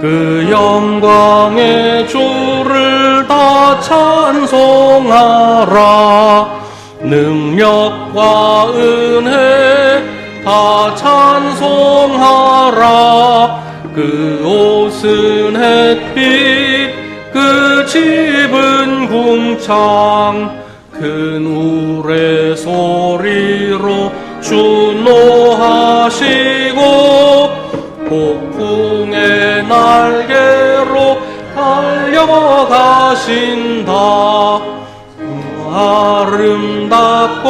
그 영광의 주를 다 찬송하라. 능력과 은혜 다 찬송하라. 그 옷은 햇빛, 그 집은 궁창, 큰 우레 소리로 준노하시고 폭풍의 날개로 달려가신다. 아름답고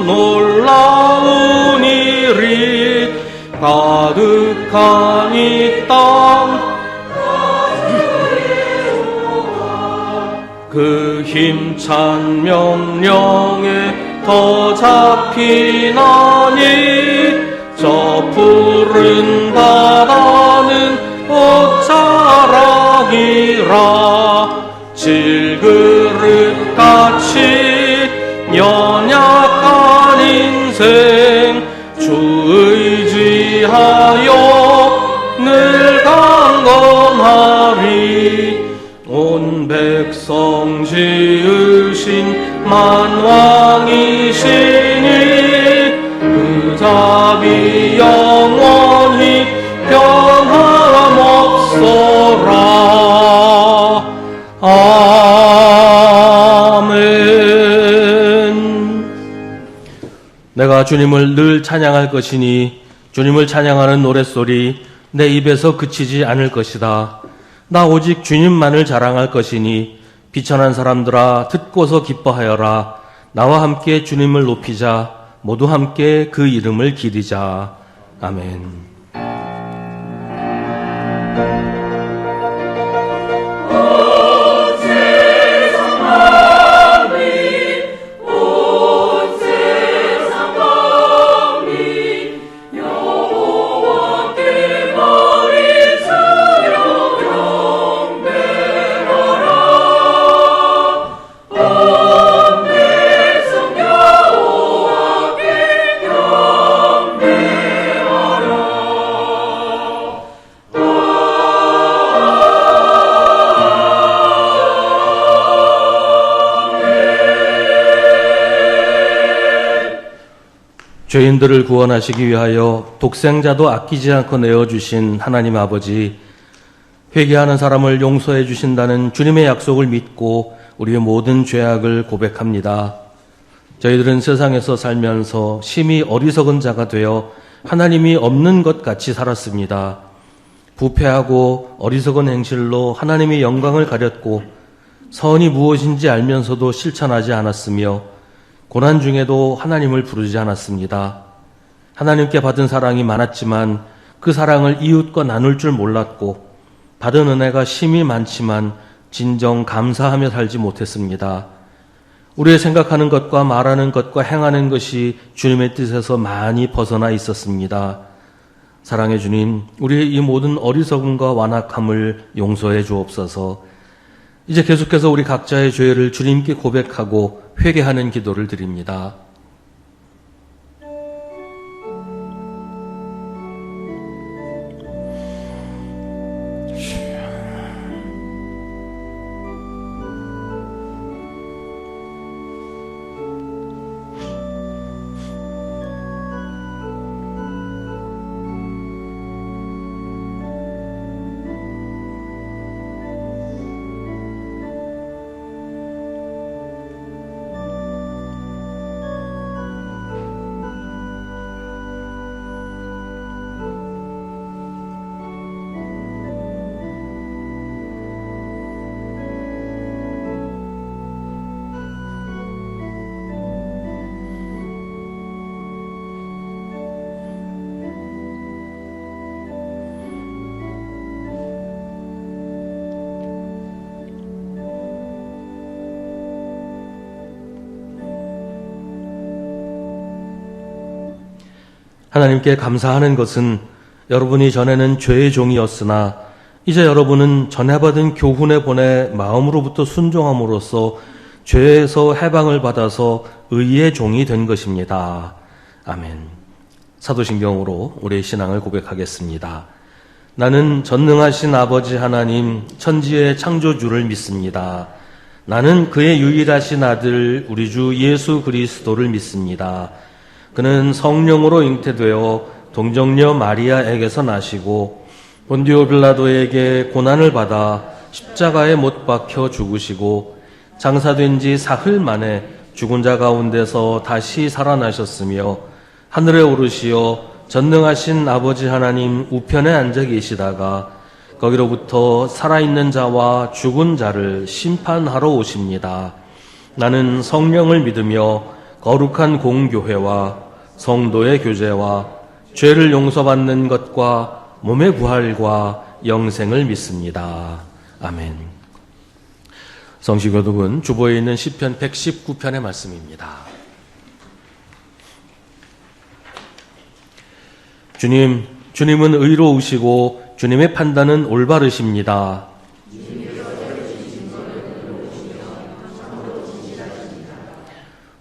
놀라운 일이 가득한 이 땅, 그 힘찬 명령에 더 잡히나니 저 푸른 바다는 옷자락이라. 질그릇같이 연약한 인생 주 의지하여 늘 강건하리. 온 백성 지으신 만왕이시니 그 자비 영원히 변함없소라. 아멘. 내가 주님을 늘 찬양할 것이니 주님을 찬양하는 노랫소리 내 입에서 그치지 않을 것이다. 나 오직 주님만을 자랑할 것이니 비천한 사람들아 듣고서 기뻐하여라. 나와 함께 주님을 높이자. 모두 함께 그 이름을 기리자. 아멘. 죄인들을 구원하시기 위하여 독생자도 아끼지 않고 내어주신 하나님 아버지, 회개하는 사람을 용서해 주신다는 주님의 약속을 믿고 우리의 모든 죄악을 고백합니다. 저희들은 세상에서 살면서 심히 어리석은 자가 되어 하나님이 없는 것 같이 살았습니다. 부패하고 어리석은 행실로 하나님의 영광을 가렸고 선이 무엇인지 알면서도 실천하지 않았으며 고난 중에도 하나님을 부르지 않았습니다. 하나님께 받은 사랑이 많았지만 그 사랑을 이웃과 나눌 줄 몰랐고 받은 은혜가 심히 많지만 진정 감사하며 살지 못했습니다. 우리의 생각하는 것과 말하는 것과 행하는 것이 주님의 뜻에서 많이 벗어나 있었습니다. 사랑의 주님, 우리의 이 모든 어리석음과 완악함을 용서해 주옵소서. 이제 계속해서 우리 각자의 죄를 주님께 고백하고 회개하는 기도를 드립니다. 하나님께 감사하는 것은 여러분이 전에는 죄의 종이었으나 이제 여러분은 전해받은 교훈에 본의 마음으로부터 순종함으로써 죄에서 해방을 받아서 의의 종이 된 것입니다. 아멘. 사도신경으로 우리의 신앙을 고백하겠습니다. 나는 전능하신 아버지 하나님 천지의 창조주를 믿습니다. 나는 그의 유일하신 아들 우리 주 예수 그리스도를 믿습니다. 그는 성령으로 잉태되어 동정녀 마리아에게서 나시고 본디오 빌라도에게 고난을 받아 십자가에 못 박혀 죽으시고 장사된 지 사흘 만에 죽은 자 가운데서 다시 살아나셨으며 하늘에 오르시어 전능하신 아버지 하나님 우편에 앉아 계시다가 거기로부터 살아있는 자와 죽은 자를 심판하러 오십니다. 나는 성령을 믿으며 거룩한 공교회와 성도의 교제와 죄를 용서받는 것과 몸의 부활과 영생을 믿습니다. 아멘. 성시교독은 주보에 있는 시편 119편의 말씀입니다. 주님은 의로우시고 주님의 판단은 올바르십니다.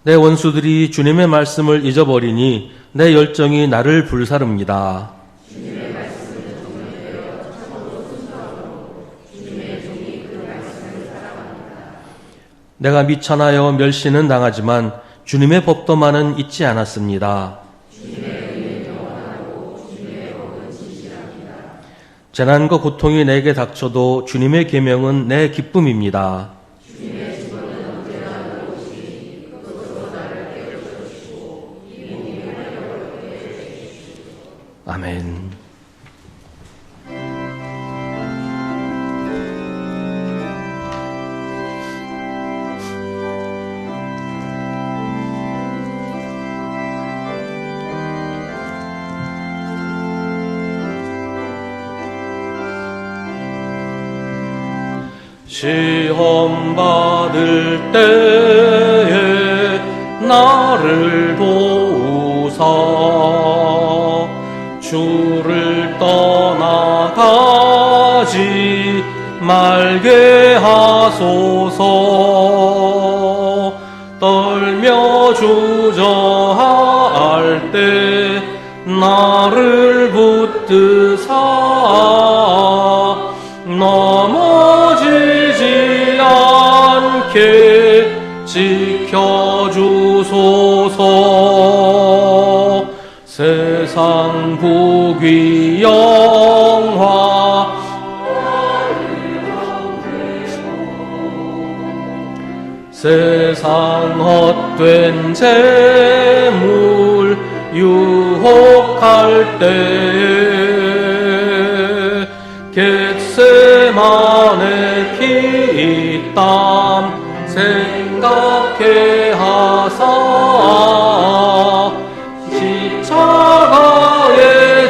내 원수들이 주님의 말씀을 잊어버리니 내 열정이 나를 불사릅니다. 내가 미천하여 멸시는 당하지만 주님의 법도만은 잊지 않았습니다. 재난과 고통이 내게 닥쳐도 주님의 계명은 내 기쁨입니다. 아멘. 시험 받을 때에 나를 도우사 주를 떠나가지 말게 하소서. 떨며 주저할 때 나를 붙드사 넘어지지 않게 지켜주소서. 세상 부귀 영화 세상 헛된 재물 유혹할 때에 겟세마네 피땀 생각해 하사 십자가의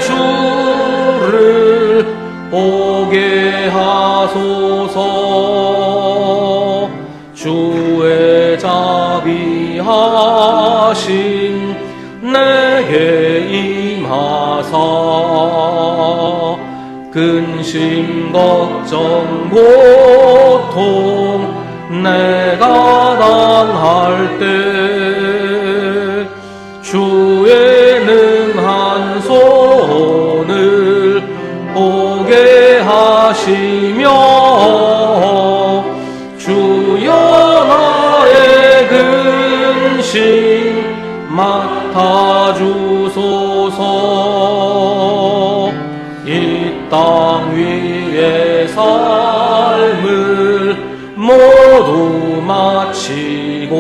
주를 보게 하소서. 주의 자비하신 내게 임하사 근심 걱정 고통 내가 당할 때 주의 능한 손을 보게 하시며 주여 나의 근심 맡아주소서. 이 땅 위의 삶을 모두 마치고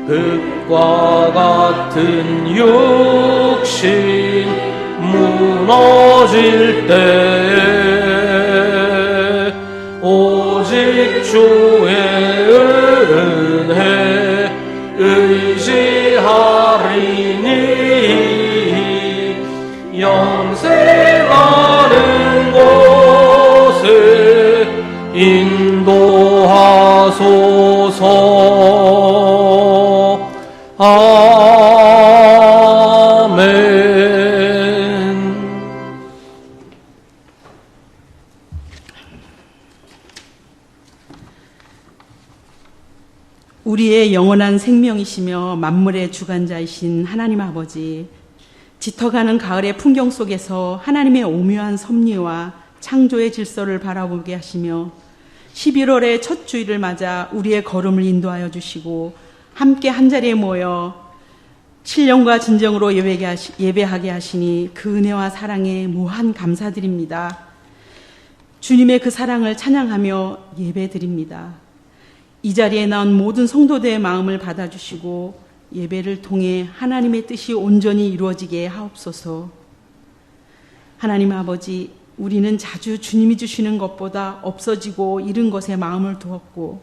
흙과 같은 육신 무너질 때 오직 주의 은혜 의지하리니 영생하는 곳에 인도하소서. 아멘. 우리의 영원한 생명이시며 만물의 주관자이신 하나님 아버지, 짙어가는 가을의 풍경 속에서 하나님의 오묘한 섭리와 창조의 질서를 바라보게 하시며 11월의 첫 주일을 맞아 우리의 걸음을 인도하여 주시고 함께 한자리에 모여 신령과 진정으로 예배하게 하시니 그 은혜와 사랑에 무한 감사드립니다. 주님의 그 사랑을 찬양하며 예배드립니다. 이 자리에 나온 모든 성도들의 마음을 받아주시고 예배를 통해 하나님의 뜻이 온전히 이루어지게 하옵소서. 하나님 아버지, 우리는 자주 주님이 주시는 것보다 없어지고 잃은 것에 마음을 두었고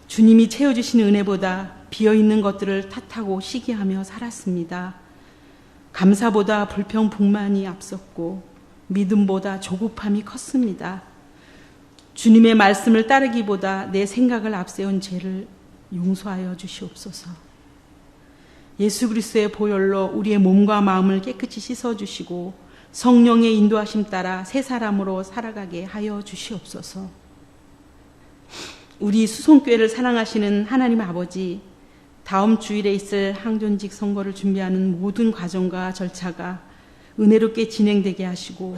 주님이 채워주시는 은혜보다 비어있는 것들을 탓하고 시기하며 살았습니다. 감사보다 불평불만이 앞섰고 믿음보다 조급함이 컸습니다. 주님의 말씀을 따르기보다 내 생각을 앞세운 죄를 용서하여 주시옵소서. 예수 그리스도의 보혈로 우리의 몸과 마음을 깨끗이 씻어주시고 성령의 인도하심 따라 새 사람으로 살아가게 하여 주시옵소서. 우리 수송교회를 사랑하시는 하나님 아버지, 다음 주일에 있을 항존직 선거를 준비하는 모든 과정과 절차가 은혜롭게 진행되게 하시고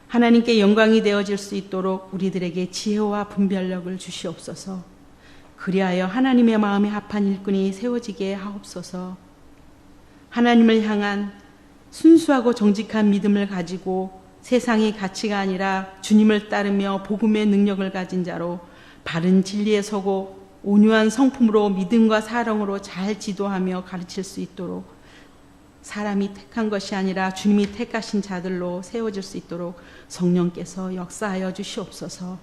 하나님께 영광이 되어질 수 있도록 우리들에게 지혜와 분별력을 주시옵소서. 그리하여 하나님의 마음에 합한 일꾼이 세워지게 하옵소서. 하나님을 향한 순수하고 정직한 믿음을 가지고 세상의 가치가 아니라 주님을 따르며 복음의 능력을 가진 자로 바른 진리에 서고 온유한 성품으로 믿음과 사랑으로 잘 지도하며 가르칠 수 있도록 사람이 택한 것이 아니라 주님이 택하신 자들로 세워질 수 있도록 성령께서 역사하여 주시옵소서.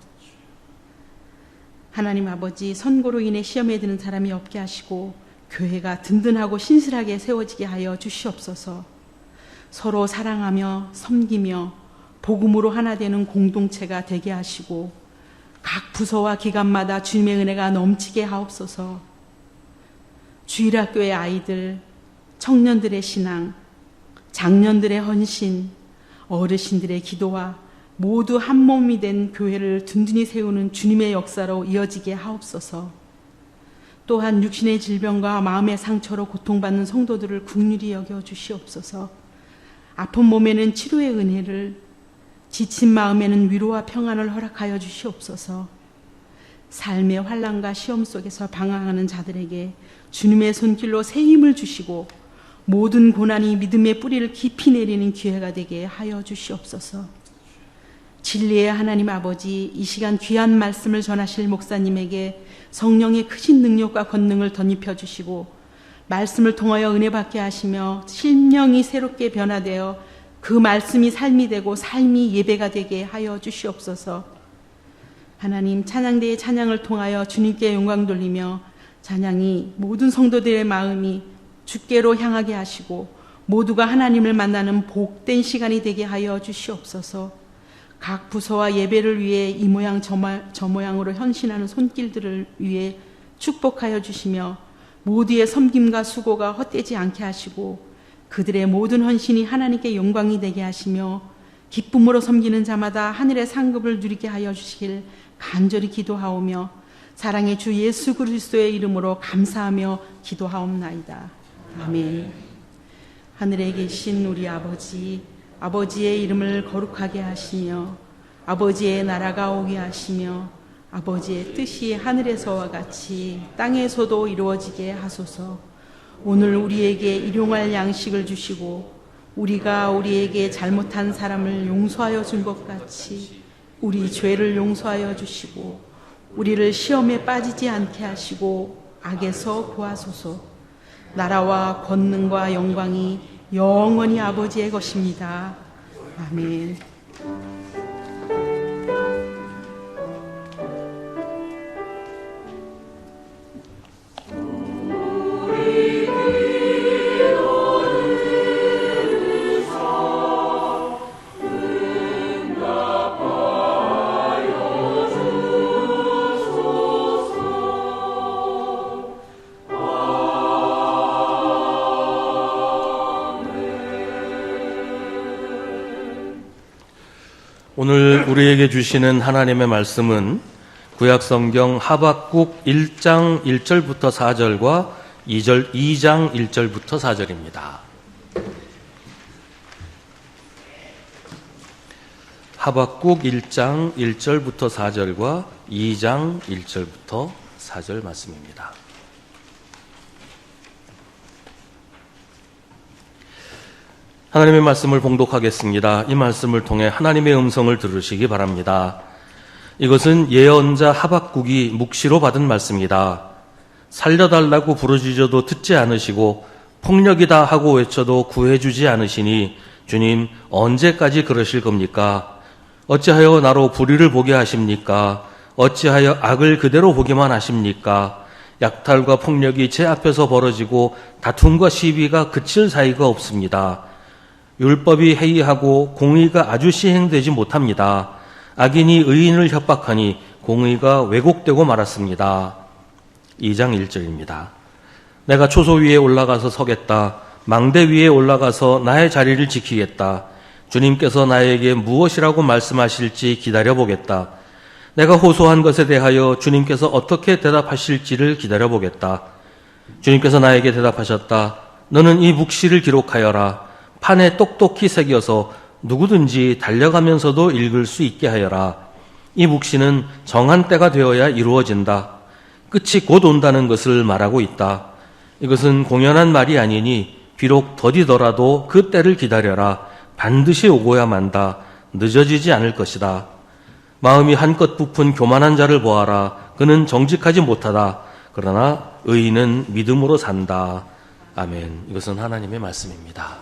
하나님 아버지, 선고로 인해 시험에 드는 사람이 없게 하시고 교회가 든든하고 신실하게 세워지게 하여 주시옵소서. 서로 사랑하며 섬기며 복음으로 하나 되는 공동체가 되게 하시고 각 부서와 기관마다 주님의 은혜가 넘치게 하옵소서. 주일학교의 아이들, 청년들의 신앙, 장년들의 헌신, 어르신들의 기도와 모두 한 몸이 된 교회를 든든히 세우는 주님의 역사로 이어지게 하옵소서. 또한 육신의 질병과 마음의 상처로 고통받는 성도들을 긍휼히 여겨 주시옵소서. 아픈 몸에는 치료의 은혜를, 지친 마음에는 위로와 평안을 허락하여 주시옵소서. 삶의 환난과 시험 속에서 방황하는 자들에게 주님의 손길로 새 힘을 주시고 모든 고난이 믿음의 뿌리를 깊이 내리는 기회가 되게 하여 주시옵소서. 진리의 하나님 아버지, 이 시간 귀한 말씀을 전하실 목사님에게 성령의 크신 능력과 권능을 덧입혀 주시고 말씀을 통하여 은혜 받게 하시며 심령이 새롭게 변화되어 그 말씀이 삶이 되고 삶이 예배가 되게 하여 주시옵소서. 하나님, 찬양대의 찬양을 통하여 주님께 영광 돌리며 찬양이 모든 성도들의 마음이 주께로 향하게 하시고 모두가 하나님을 만나는 복된 시간이 되게 하여 주시옵소서. 각 부서와 예배를 위해 이 모양 저 모양으로 헌신하는 손길들을 위해 축복하여 주시며 모두의 섬김과 수고가 헛되지 않게 하시고 그들의 모든 헌신이 하나님께 영광이 되게 하시며 기쁨으로 섬기는 자마다 하늘의 상급을 누리게 하여 주시길 간절히 기도하오며 사랑의 주 예수 그리스도의 이름으로 감사하며 기도하옵나이다. 아멘. 하늘에 계신 우리 아버지, 아버지의 이름을 거룩하게 하시며 아버지의 나라가 오게 하시며 아버지의 뜻이 하늘에서와 같이 땅에서도 이루어지게 하소서. 오늘 우리에게 일용할 양식을 주시고 우리가 우리에게 잘못한 사람을 용서하여 준 것 같이 우리 죄를 용서하여 주시고 우리를 시험에 빠지지 않게 하시고 악에서 구하소서. 나라와 권능과 영광이 영원히 아버지의 것입니다. 아멘. 오늘 우리에게 주시는 하나님의 말씀은 구약성경 하박국 1장 1절부터 4절과 2장 1절부터 4절입니다. 하박국 1장 1절부터 4절과 2장 1절부터 4절 말씀입니다. 하나님의 말씀을 봉독하겠습니다. 이 말씀을 통해 하나님의 음성을 들으시기 바랍니다. 이것은 예언자 하박국이 묵시로 받은 말씀입니다. 살려달라고 부르짖어도 듣지 않으시고 폭력이다 하고 외쳐도 구해주지 않으시니 주님 언제까지 그러실 겁니까? 어찌하여 나로 불의를 보게 하십니까? 어찌하여 악을 그대로 보기만 하십니까? 약탈과 폭력이 제 앞에서 벌어지고 다툼과 시비가 그칠 사이가 없습니다. 율법이 해이하고 공의가 아주 시행되지 못합니다. 악인이 의인을 협박하니 공의가 왜곡되고 말았습니다. 2장 1절입니다. 내가 초소 위에 올라가서 서겠다. 망대 위에 올라가서 나의 자리를 지키겠다. 주님께서 나에게 무엇이라고 말씀하실지 기다려보겠다. 내가 호소한 것에 대하여 주님께서 어떻게 대답하실지를 기다려보겠다. 주님께서 나에게 대답하셨다. 너는 이 묵시를 기록하여라. 판에 똑똑히 새겨서 누구든지 달려가면서도 읽을 수 있게 하여라. 이 묵시는 정한 때가 되어야 이루어진다. 끝이 곧 온다는 것을 말하고 있다. 이것은 공연한 말이 아니니 비록 더디더라도 그 때를 기다려라. 반드시 오고야 만다. 늦어지지 않을 것이다. 마음이 한껏 부푼 교만한 자를 보아라. 그는 정직하지 못하다. 그러나 의인은 믿음으로 산다. 아멘. 이것은 하나님의 말씀입니다.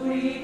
우리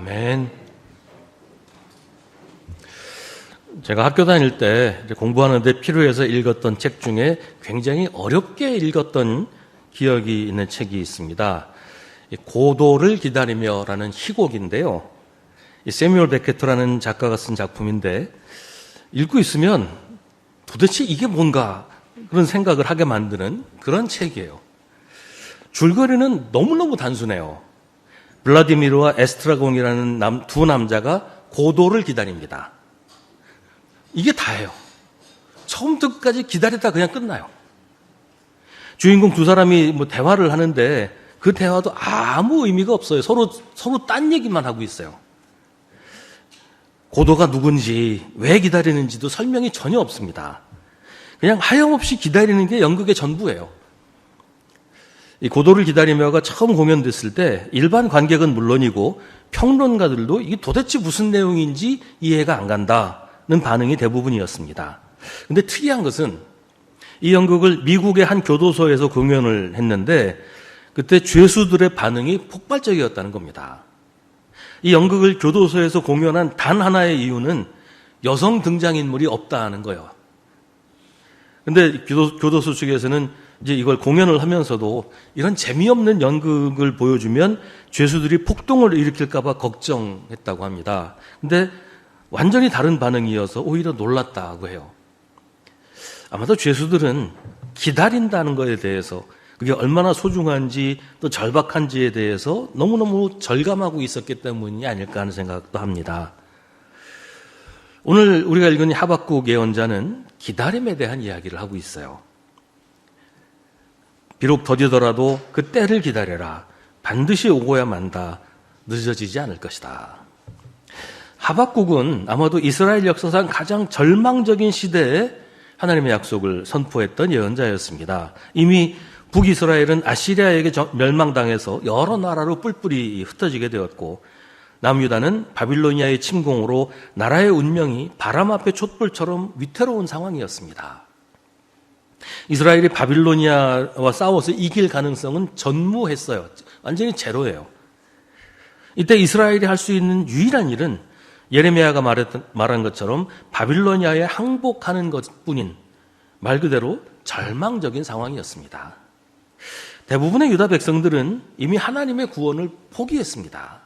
아멘. 제가 학교 다닐 때 이제 공부하는데 필요해서 읽었던 책 중에 굉장히 어렵게 읽었던 기억이 있는 책이 있습니다. 고도를 기다리며라는 희곡인데요. 세뮤얼 베케트라는 작가가 쓴 작품인데 읽고 있으면 도대체 이게 뭔가 그런 생각을 하게 만드는 그런 책이에요. 줄거리는 너무너무 단순해요. 블라디미르와 에스트라곤이라는 두 남자가 고도를 기다립니다. 이게 다예요. 처음부터 끝까지 기다리다 그냥 끝나요. 주인공 두 사람이 대화를 하는데 그 대화도 아무 의미가 없어요. 서로 딴 얘기만 하고 있어요. 고도가 누군지, 왜 기다리는지도 설명이 전혀 없습니다. 그냥 하염없이 기다리는 게 연극의 전부예요. 이 고도를 기다리며가 처음 공연됐을 때 일반 관객은 물론이고 평론가들도 이게 도대체 무슨 내용인지 이해가 안 간다는 반응이 대부분이었습니다. 근데 특이한 것은 이 연극을 미국의 한 교도소에서 공연을 했는데 그때 죄수들의 반응이 폭발적이었다는 겁니다. 이 연극을 교도소에서 공연한 단 하나의 이유는 여성 등장인물이 없다는 거예요. 근데 교도소 측에서는 이제 이걸 공연을 하면서도 이런 재미없는 연극을 보여주면 죄수들이 폭동을 일으킬까봐 걱정했다고 합니다. 근데 완전히 다른 반응이어서 오히려 놀랐다고 해요. 아마도 죄수들은 기다린다는 것에 대해서 그게 얼마나 소중한지 또 절박한지에 대해서 너무너무 절감하고 있었기 때문이 아닐까 하는 생각도 합니다. 오늘 우리가 읽은 하박국 예언자는 기다림에 대한 이야기를 하고 있어요. 비록 더디더라도 그 때를 기다려라. 반드시 오고야 만다. 늦어지지 않을 것이다. 하박국은 아마도 이스라엘 역사상 가장 절망적인 시대에 하나님의 약속을 선포했던 예언자였습니다. 이미 북이스라엘은 아시리아에게 멸망당해서 여러 나라로 뿔뿔이 흩어지게 되었고 남유다는 바빌로니아의 침공으로 나라의 운명이 바람 앞의 촛불처럼 위태로운 상황이었습니다. 이스라엘이 바빌로니아와 싸워서 이길 가능성은 전무했어요. 완전히 제로예요. 이때 이스라엘이 할 수 있는 유일한 일은 예레미야가 말한 것처럼 바빌로니아에 항복하는 것뿐인 말 그대로 절망적인 상황이었습니다. 대부분의 유다 백성들은 이미 하나님의 구원을 포기했습니다.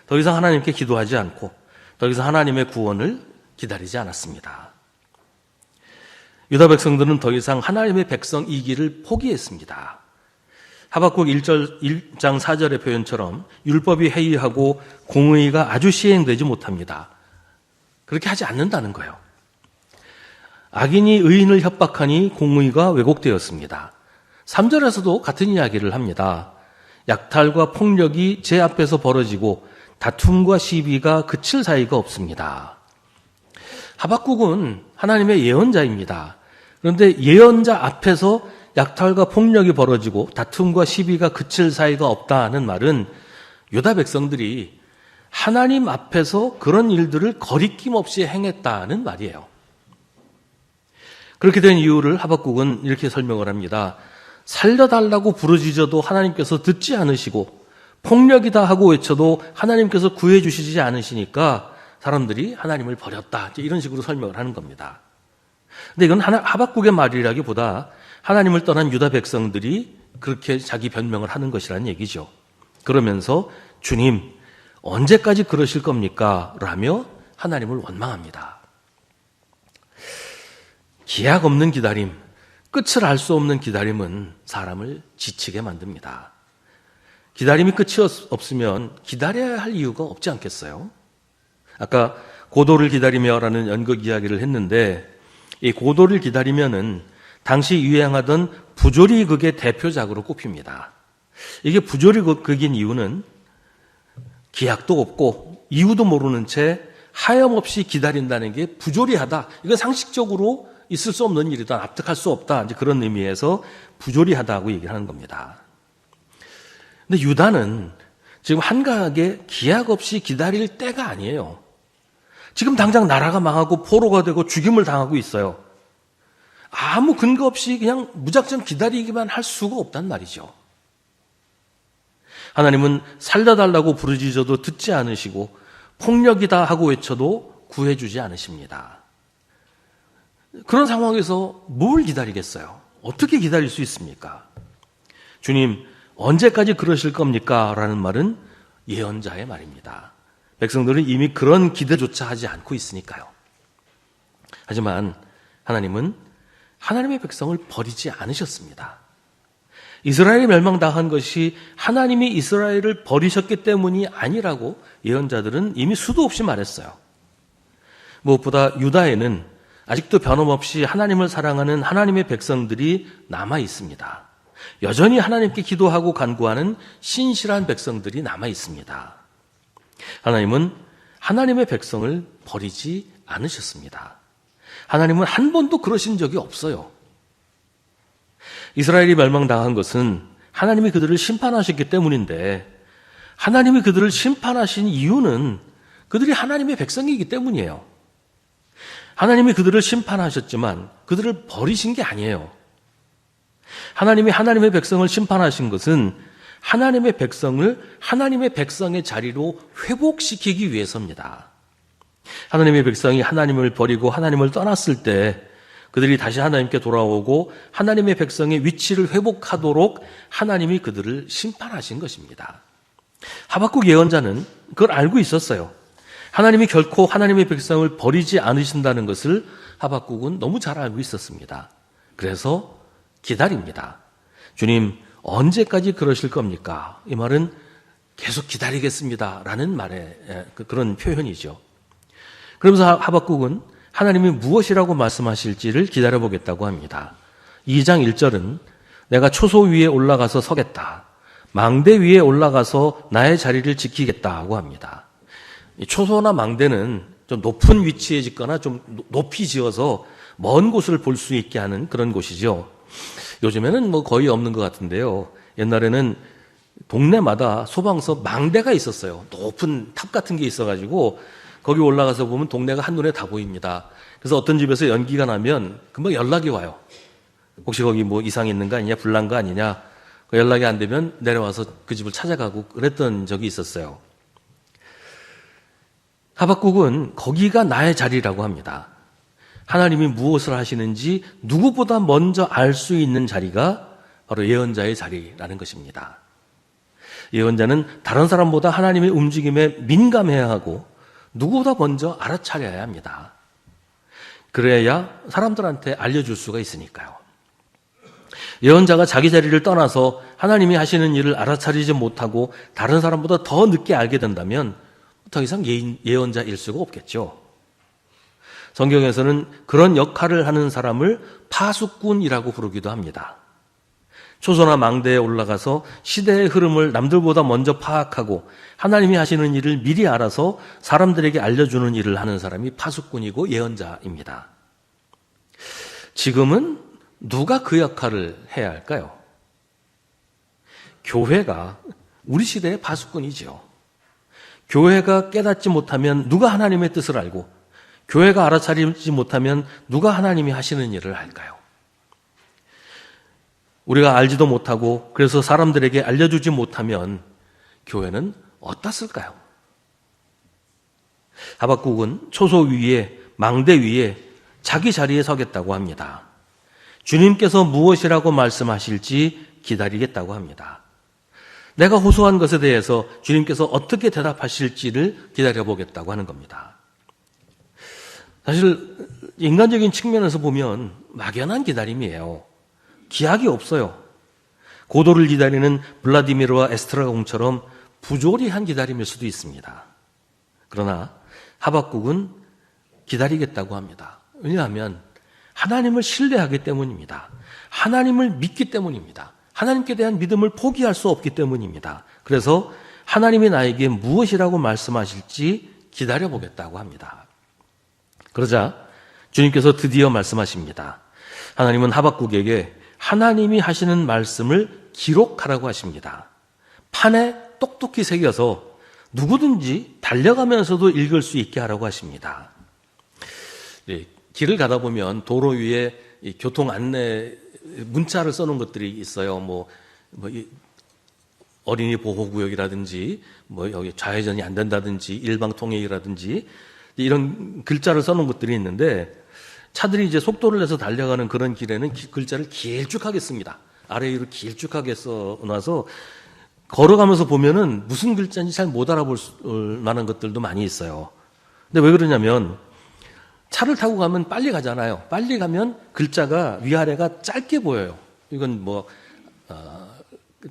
더 이상 하나님께 기도하지 않고 더 이상 하나님의 구원을 기다리지 않았습니다. 유다 백성들은 더 이상 하나님의 백성이기를 포기했습니다. 하박국 1장 4절의 표현처럼 율법이 해이하고 공의가 아주 시행되지 못합니다. 그렇게 하지 않는다는 거예요. 악인이 의인을 협박하니 공의가 왜곡되었습니다. 3절에서도 같은 이야기를 합니다. 약탈과 폭력이 제 앞에서 벌어지고 다툼과 시비가 그칠 사이가 없습니다. 하박국은 하나님의 예언자입니다. 그런데 예언자 앞에서 약탈과 폭력이 벌어지고 다툼과 시비가 그칠 사이가 없다는 말은 유다 백성들이 하나님 앞에서 그런 일들을 거리낌 없이 행했다는 말이에요. 그렇게 된 이유를 하박국은 이렇게 설명을 합니다. 살려달라고 부르짖어도 하나님께서 듣지 않으시고 폭력이다 하고 외쳐도 하나님께서 구해주시지 않으시니까 사람들이 하나님을 버렸다. 이런 식으로 설명을 하는 겁니다. 근데 이건 하박국의 말이라기보다 하나님을 떠난 유다 백성들이 그렇게 자기 변명을 하는 것이라는 얘기죠. 그러면서 주님 언제까지 그러실 겁니까? 라며 하나님을 원망합니다. 기약 없는 기다림, 끝을 알 수 없는 기다림은 사람을 지치게 만듭니다. 기다림이 끝이 없으면 기다려야 할 이유가 없지 않겠어요? 아까 고도를 기다리며라는 연극 이야기를 했는데 이 고도를 기다리면은 당시 유행하던 부조리 극의 대표작으로 꼽힙니다. 이게 부조리 극인 이유는 기약도 없고 이유도 모르는 채 하염없이 기다린다는 게 부조리하다. 이건 상식적으로 있을 수 없는 일이다. 납득할 수 없다. 이제 그런 의미에서 부조리하다고 얘기를 하는 겁니다. 근데 유다는 지금 한가하게 기약 없이 기다릴 때가 아니에요. 지금 당장 나라가 망하고 포로가 되고 죽임을 당하고 있어요. 아무 근거 없이 그냥 무작정 기다리기만 할 수가 없단 말이죠. 하나님은 살려달라고 부르짖어도 듣지 않으시고 폭력이다 하고 외쳐도 구해주지 않으십니다. 그런 상황에서 뭘 기다리겠어요? 어떻게 기다릴 수 있습니까? 주님, 언제까지 그러실 겁니까? 라는 말은 예언자의 말입니다. 백성들은 이미 그런 기대조차 하지 않고 있으니까요. 하지만 하나님은 하나님의 백성을 버리지 않으셨습니다. 이스라엘이 멸망당한 것이 하나님이 이스라엘을 버리셨기 때문이 아니라고 예언자들은 이미 수도 없이 말했어요. 무엇보다 유다에는 아직도 변함없이 하나님을 사랑하는 하나님의 백성들이 남아 있습니다. 여전히 하나님께 기도하고 간구하는 신실한 백성들이 남아 있습니다. 하나님은 하나님의 백성을 버리지 않으셨습니다. 하나님은 한 번도 그러신 적이 없어요. 이스라엘이 멸망당한 것은 하나님이 그들을 심판하셨기 때문인데, 하나님이 그들을 심판하신 이유는 그들이 하나님의 백성이기 때문이에요. 하나님이 그들을 심판하셨지만 그들을 버리신 게 아니에요. 하나님이 하나님의 백성을 심판하신 것은 하나님의 백성을 하나님의 백성의 자리로 회복시키기 위해서입니다. 하나님의 백성이 하나님을 버리고 하나님을 떠났을 때 그들이 다시 하나님께 돌아오고 하나님의 백성의 위치를 회복하도록 하나님이 그들을 심판하신 것입니다. 하박국 예언자는 그걸 알고 있었어요. 하나님이 결코 하나님의 백성을 버리지 않으신다는 것을 하박국은 너무 잘 알고 있었습니다. 그래서 기다립니다. 주님, 언제까지 그러실 겁니까? 이 말은 계속 기다리겠습니다 라는 말의 그런 표현이죠. 그러면서 하박국은 하나님이 무엇이라고 말씀하실지를 기다려보겠다고 합니다. 2장 1절은 내가 초소 위에 올라가서 서겠다. 망대 위에 올라가서 나의 자리를 지키겠다고 합니다. 초소나 망대는 좀 높은 위치에 짓거나 좀 높이 지어서 먼 곳을 볼 수 있게 하는 그런 곳이죠. 요즘에는 뭐 거의 없는 것 같은데요. 옛날에는 동네마다 소방서 망대가 있었어요. 높은 탑 같은 게 있어가지고 거기 올라가서 보면 동네가 한눈에 다 보입니다. 그래서 어떤 집에서 연기가 나면 금방 연락이 와요. 혹시 거기 뭐 이상이 있는 거 아니냐, 불난 거 아니냐. 연락이 안 되면 내려와서 그 집을 찾아가고 그랬던 적이 있었어요. 하박국은 거기가 나의 자리라고 합니다. 하나님이 무엇을 하시는지 누구보다 먼저 알 수 있는 자리가 바로 예언자의 자리라는 것입니다. 예언자는 다른 사람보다 하나님의 움직임에 민감해야 하고 누구보다 먼저 알아차려야 합니다. 그래야 사람들한테 알려줄 수가 있으니까요. 예언자가 자기 자리를 떠나서 하나님이 하시는 일을 알아차리지 못하고 다른 사람보다 더 늦게 알게 된다면 더 이상 예언자일 수가 없겠죠. 성경에서는 그런 역할을 하는 사람을 파수꾼이라고 부르기도 합니다. 초소나 망대에 올라가서 시대의 흐름을 남들보다 먼저 파악하고 하나님이 하시는 일을 미리 알아서 사람들에게 알려주는 일을 하는 사람이 파수꾼이고 예언자입니다. 지금은 누가 그 역할을 해야 할까요? 교회가 우리 시대의 파수꾼이죠. 교회가 깨닫지 못하면 누가 하나님의 뜻을 알고, 교회가 알아차리지 못하면 누가 하나님이 하시는 일을 할까요? 우리가 알지도 못하고 그래서 사람들에게 알려주지 못하면 교회는 어떻을까요? 하박국은 초소 위에, 망대 위에 자기 자리에 서겠다고 합니다. 주님께서 무엇이라고 말씀하실지 기다리겠다고 합니다. 내가 호소한 것에 대해서 주님께서 어떻게 대답하실지를 기다려보겠다고 하는 겁니다. 사실 인간적인 측면에서 보면 막연한 기다림이에요. 기약이 없어요. 고도를 기다리는 블라디미르와 에스트라 공처럼 부조리한 기다림일 수도 있습니다. 그러나 하박국은 기다리겠다고 합니다. 왜냐하면 하나님을 신뢰하기 때문입니다. 하나님을 믿기 때문입니다. 하나님께 대한 믿음을 포기할 수 없기 때문입니다. 그래서 하나님이 나에게 무엇이라고 말씀하실지 기다려보겠다고 합니다. 그러자 주님께서 드디어 말씀하십니다. 하나님은 하박국에게 하나님이 하시는 말씀을 기록하라고 하십니다. 판에 똑똑히 새겨서 누구든지 달려가면서도 읽을 수 있게 하라고 하십니다. 길을 가다 보면 도로 위에 교통 안내 문자를 써놓은 것들이 있어요. 어린이 보호구역이라든지 뭐 여기 좌회전이 안 된다든지 일방통행이라든지 이런 글자를 써놓은 것들이 있는데 차들이 이제 속도를 내서 달려가는 그런 길에는 글자를 길쭉하게 씁니다. 아래 위로 길쭉하게 써놔서 걸어가면서 보면은 무슨 글자인지 잘 못 알아볼 만한 것들도 많이 있어요. 근데 왜 그러냐면 차를 타고 가면 빨리 가잖아요. 빨리 가면 글자가 위아래가 짧게 보여요. 이건 뭐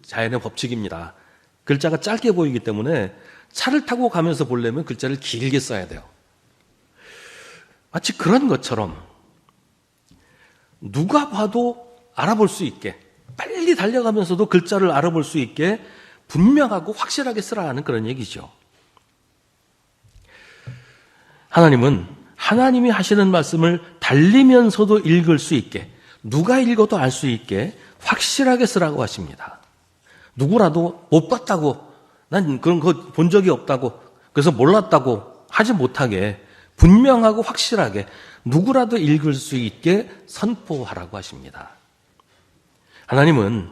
자연의 법칙입니다. 글자가 짧게 보이기 때문에 차를 타고 가면서 보려면 글자를 길게 써야 돼요. 마치 그런 것처럼 누가 봐도 알아볼 수 있게 빨리 달려가면서도 글자를 알아볼 수 있게 분명하고 확실하게 쓰라는 그런 얘기죠. 하나님은 하나님이 하시는 말씀을 달리면서도 읽을 수 있게 누가 읽어도 알 수 있게 확실하게 쓰라고 하십니다. 누구라도 못 봤다고 난 그런 거 본 적이 없다고 그래서 몰랐다고 하지 못하게 분명하고 확실하게 누구라도 읽을 수 있게 선포하라고 하십니다. 하나님은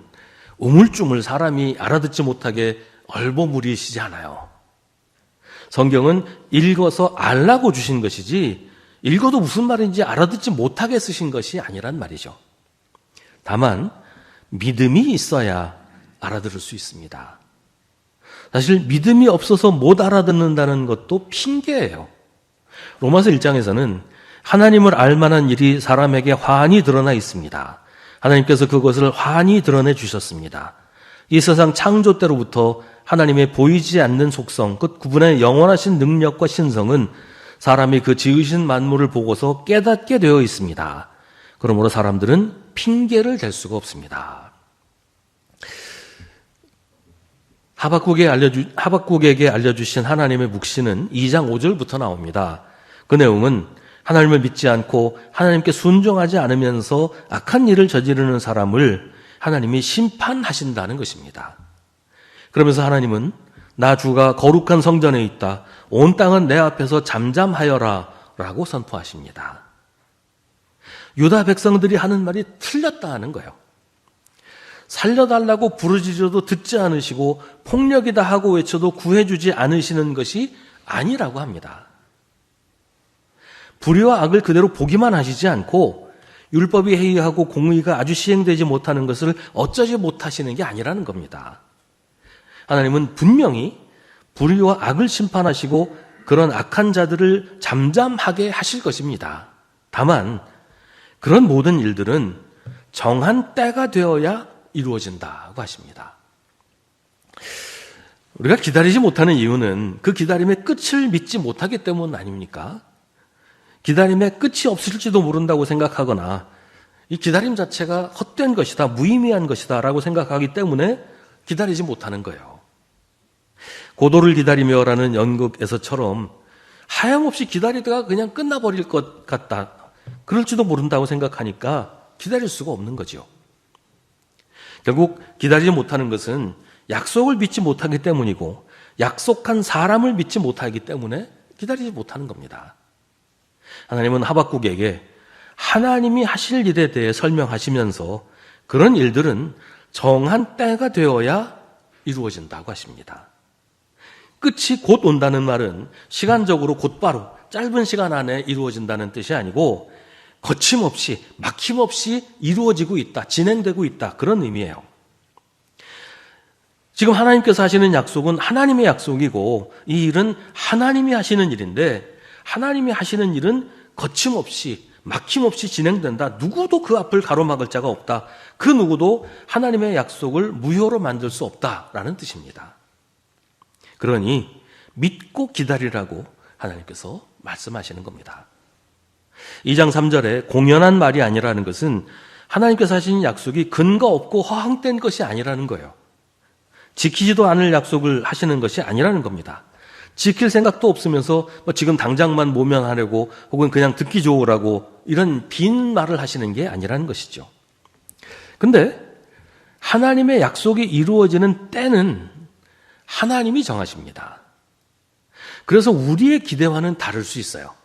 우물쭈물 사람이 알아듣지 못하게 얼버무리시지 않아요. 성경은 읽어서 알라고 주신 것이지 읽어도 무슨 말인지 알아듣지 못하게 쓰신 것이 아니란 말이죠. 다만 믿음이 있어야 알아들을 수 있습니다. 사실 믿음이 없어서 못 알아듣는다는 것도 핑계예요. 로마서 1장에서는 하나님을 알 만한 일이 사람에게 환히 드러나 있습니다. 하나님께서 그것을 환히 드러내 주셨습니다. 이 세상 창조 때로부터 하나님의 보이지 않는 속성, 그 그분의 영원하신 능력과 신성은 사람이 그 지으신 만물을 보고서 깨닫게 되어 있습니다. 그러므로 사람들은 핑계를 댈 수가 없습니다. 하박국에게 알려주신 하나님의 묵시는 2장 5절부터 나옵니다. 그 내용은 하나님을 믿지 않고 하나님께 순종하지 않으면서 악한 일을 저지르는 사람을 하나님이 심판하신다는 것입니다. 그러면서 하나님은 나 주가 거룩한 성전에 있다. 온 땅은 내 앞에서 잠잠하여라 라고 선포하십니다. 유다 백성들이 하는 말이 틀렸다 하는 거예요. 살려달라고 부르짖어도 듣지 않으시고 폭력이다 하고 외쳐도 구해주지 않으시는 것이 아니라고 합니다. 불의와 악을 그대로 보기만 하시지 않고 율법이 해이하고 공의가 아주 시행되지 못하는 것을 어쩌지 못하시는 게 아니라는 겁니다. 하나님은 분명히 불의와 악을 심판하시고 그런 악한 자들을 잠잠하게 하실 것입니다. 다만 그런 모든 일들은 정한 때가 되어야 이루어진다고 하십니다. 우리가 기다리지 못하는 이유는 그 기다림의 끝을 믿지 못하기 때문 아닙니까? 기다림의 끝이 없을지도 모른다고 생각하거나 이 기다림 자체가 헛된 것이다, 무의미한 것이다 라고 생각하기 때문에 기다리지 못하는 거예요. 고도를 기다리며라는 연극에서처럼 하염없이 기다리다가 그냥 끝나버릴 것 같다, 그럴지도 모른다고 생각하니까 기다릴 수가 없는 거죠. 결국 기다리지 못하는 것은 약속을 믿지 못하기 때문이고 약속한 사람을 믿지 못하기 때문에 기다리지 못하는 겁니다. 하나님은 하박국에게 하나님이 하실 일에 대해 설명하시면서 그런 일들은 정한 때가 되어야 이루어진다고 하십니다. 끝이 곧 온다는 말은 시간적으로 곧바로 짧은 시간 안에 이루어진다는 뜻이 아니고 거침없이 막힘없이 이루어지고 있다, 진행되고 있다, 그런 의미예요. 지금 하나님께서 하시는 약속은 하나님의 약속이고 이 일은 하나님이 하시는 일인데 하나님이 하시는 일은 거침없이 막힘없이 진행된다. 누구도 그 앞을 가로막을 자가 없다. 그 누구도 하나님의 약속을 무효로 만들 수 없다라는 뜻입니다. 그러니 믿고 기다리라고 하나님께서 말씀하시는 겁니다. 2장 3절에 공연한 말이 아니라는 것은 하나님께서 하신 약속이 근거 없고 허황된 것이 아니라는 거예요. 지키지도 않을 약속을 하시는 것이 아니라는 겁니다. 지킬 생각도 없으면서 지금 당장만 모면하려고 혹은 그냥 듣기 좋으라고 이런 빈 말을 하시는 게 아니라는 것이죠. 근데 하나님의 약속이 이루어지는 때는 하나님이 정하십니다. 그래서 우리의 기대와는 다를 수 있어요.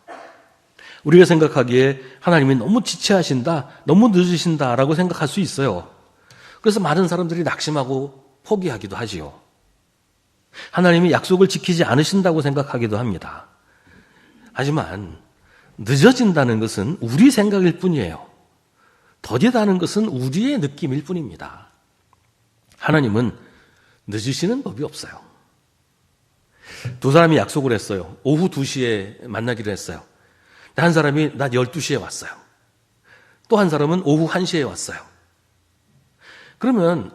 우리가 생각하기에 하나님이 너무 지체하신다, 너무 늦으신다라고 생각할 수 있어요. 그래서 많은 사람들이 낙심하고 포기하기도 하지요. 하나님이 약속을 지키지 않으신다고 생각하기도 합니다. 하지만 늦어진다는 것은 우리 생각일 뿐이에요. 더디다는 것은 우리의 느낌일 뿐입니다. 하나님은 늦으시는 법이 없어요. 두 사람이 약속을 했어요. 오후 2시에 만나기로 했어요. 한 사람이 낮 12시에 왔어요. 또 한 사람은 오후 1시에 왔어요. 그러면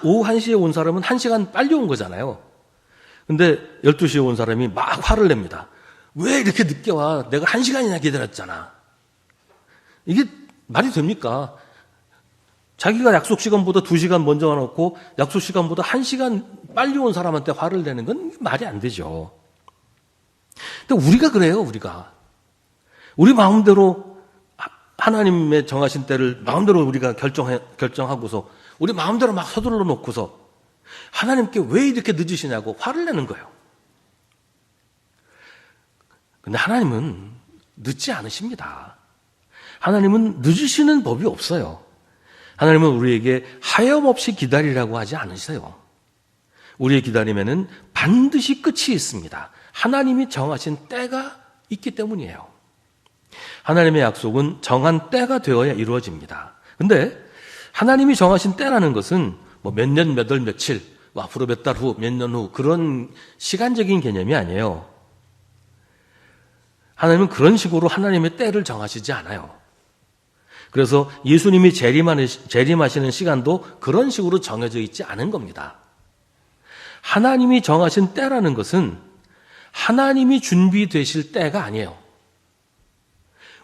오후 1시에 온 사람은 1시간 빨리 온 거잖아요. 근데 12시에 온 사람이 막 화를 냅니다. 왜 이렇게 늦게 와? 내가 1시간이나 기다렸잖아. 이게 말이 됩니까? 자기가 약속 시간보다 2시간 먼저 와놓고 약속 시간보다 1시간 빨리 온 사람한테 화를 내는 건 말이 안 되죠. 근데 우리가 그래요, 우리가. 우리 마음대로 하나님의 정하신 때를 마음대로 우리가 결정하고서 우리 마음대로 막 서둘러 놓고서 하나님께 왜 이렇게 늦으시냐고 화를 내는 거예요. 근데 하나님은 늦지 않으십니다. 하나님은 늦으시는 법이 없어요. 하나님은 우리에게 하염없이 기다리라고 하지 않으세요. 우리의 기다림에는 반드시 끝이 있습니다. 하나님이 정하신 때가 있기 때문이에요. 하나님의 약속은 정한 때가 되어야 이루어집니다. 근데 하나님이 정하신 때라는 것은 뭐 몇 년, 몇 월, 며칠, 앞으로 몇 달 후, 몇 년 후 그런 시간적인 개념이 아니에요. 하나님은 그런 식으로 하나님의 때를 정하시지 않아요. 그래서 예수님이 재림하시는 시간도 그런 식으로 정해져 있지 않은 겁니다. 하나님이 정하신 때라는 것은 하나님이 준비되실 때가 아니에요.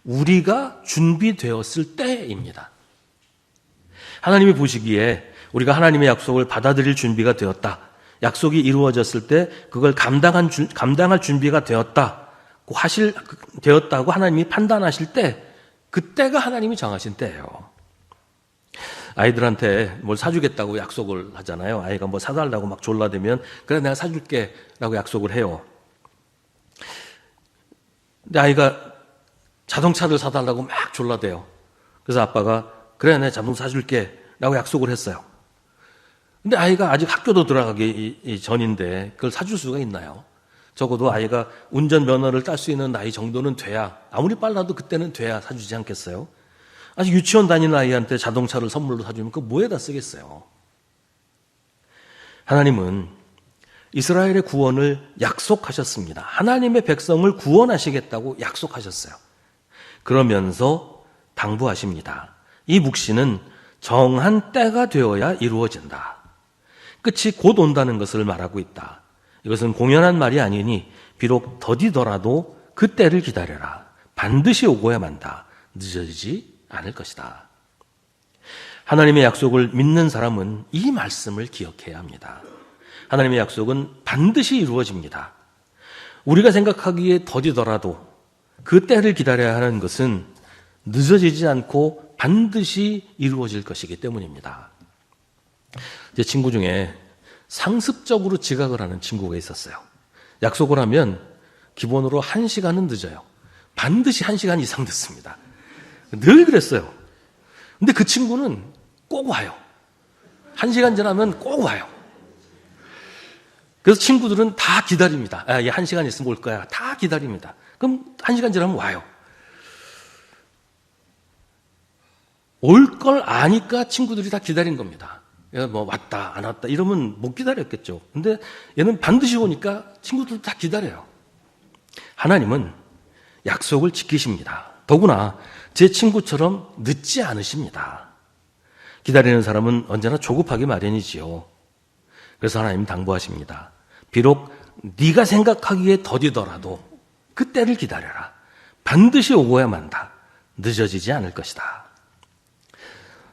우리가 준비되었을 때입니다. 하나님이 보시기에 우리가 하나님의 약속을 받아들일 준비가 되었다. 약속이 이루어졌을 때 그걸 감당할 준비가 되었다고 하나님이 판단하실 때 그때가 하나님이 정하신 때예요. 아이들한테 뭘 사주겠다고 약속을 하잖아요. 아이가 뭐 사달라고 막 졸라대면 그래 내가 사줄게 라고 약속을 해요. 근데 아이가 자동차를 사달라고 막 졸라대요. 그래서 아빠가 그래 내가 자동차 사줄게 라고 약속을 했어요. 근데 아이가 아직 학교도 들어가기 전인데 그걸 사줄 수가 있나요? 적어도 아이가 운전면허를 딸 수 있는 나이 정도는 돼야, 아무리 빨라도 그때는 돼야 사주지 않겠어요? 아직 유치원 다니는 아이한테 자동차를 선물로 사주면 그거 뭐에다 쓰겠어요? 하나님은 이스라엘의 구원을 약속하셨습니다. 하나님의 백성을 구원하시겠다고 약속하셨어요. 그러면서 당부하십니다. 이 묵시는 정한 때가 되어야 이루어진다. 끝이 곧 온다는 것을 말하고 있다. 이것은 공연한 말이 아니니 비록 더디더라도 그 때를 기다려라. 반드시 오고야 만다. 늦어지지 않을 것이다. 하나님의 약속을 믿는 사람은 이 말씀을 기억해야 합니다. 하나님의 약속은 반드시 이루어집니다. 우리가 생각하기에 더디더라도 그 때를 기다려야 하는 것은 늦어지지 않고 반드시 이루어질 것이기 때문입니다. 제 친구 중에 상습적으로 지각을 하는 친구가 있었어요. 약속을 하면 기본으로 1시간은 늦어요. 반드시 1시간 이상 늦습니다. 늘 그랬어요. 근데 그 친구는 꼭 와요. 1시간 지나면 꼭 와요. 그래서 친구들은 다 기다립니다. 얘 1시간 있으면 올 거야. 다 기다립니다. 그럼 1시간 지나면 와요. 올 걸 아니까 친구들이 다 기다린 겁니다. 얘가 뭐 왔다 안 왔다 이러면 못 기다렸겠죠. 근데 얘는 반드시 오니까 친구들 다 기다려요. 하나님은 약속을 지키십니다. 더구나 제 친구처럼 늦지 않으십니다. 기다리는 사람은 언제나 조급하기 마련이지요. 그래서 하나님 당부하십니다. 비록 네가 생각하기에 더디더라도 그때를 기다려라. 반드시 오고야 만다. 늦어지지 않을 것이다.